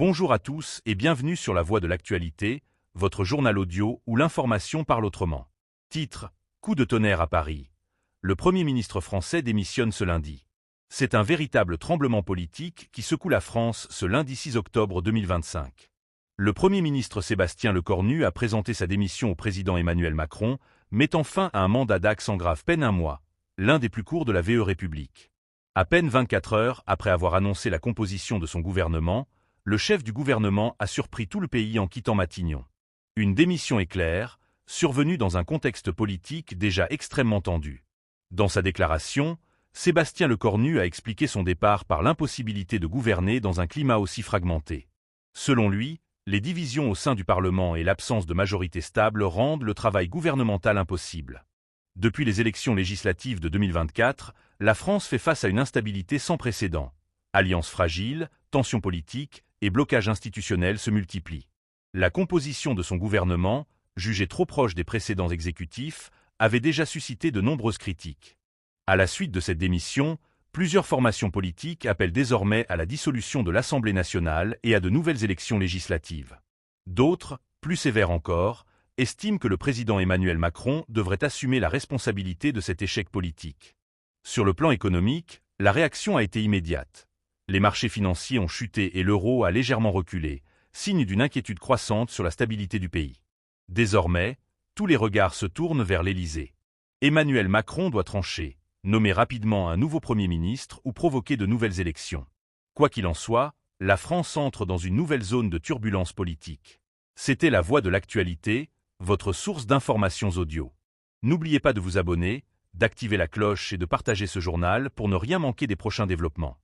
Bonjour à tous et bienvenue sur La Voix de l'actualité, votre journal audio où l'information parle autrement. Titre: Coup de tonnerre à Paris. Le Premier ministre français démissionne ce lundi. C'est un véritable tremblement politique qui secoue la France ce lundi 6 octobre 2025. Le Premier ministre Sébastien Lecornu a présenté sa démission au président Emmanuel Macron, mettant fin à un mandat d'acte sans grave peine un mois, l'un des plus courts de la VE République. À peine 24 heures après avoir annoncé la composition de son gouvernement, le chef du gouvernement a surpris tout le pays en quittant Matignon. Une démission éclair, survenue dans un contexte politique déjà extrêmement tendu. Dans sa déclaration, Sébastien Lecornu a expliqué son départ par l'impossibilité de gouverner dans un climat aussi fragmenté. Selon lui, les divisions au sein du Parlement et l'absence de majorité stable rendent le travail gouvernemental impossible. Depuis les élections législatives de 2024, la France fait face à une instabilité sans précédent. Alliances fragiles, tensions politiques et blocages institutionnels se multiplient. La composition de son gouvernement, jugée trop proche des précédents exécutifs, avait déjà suscité de nombreuses critiques. À la suite de cette démission, plusieurs formations politiques appellent désormais à la dissolution de l'Assemblée nationale et à de nouvelles élections législatives. D'autres, plus sévères encore, estiment que le président Emmanuel Macron devrait assumer la responsabilité de cet échec politique. Sur le plan économique, la réaction a été immédiate. Les marchés financiers ont chuté et l'euro a légèrement reculé, signe d'une inquiétude croissante sur la stabilité du pays. Désormais, tous les regards se tournent vers l'Élysée. Emmanuel Macron doit trancher, nommer rapidement un nouveau Premier ministre ou provoquer de nouvelles élections. Quoi qu'il en soit, la France entre dans une nouvelle zone de turbulence politique. C'était La Voix de l'actualité, votre source d'informations audio. N'oubliez pas de vous abonner, d'activer la cloche et de partager ce journal pour ne rien manquer des prochains développements.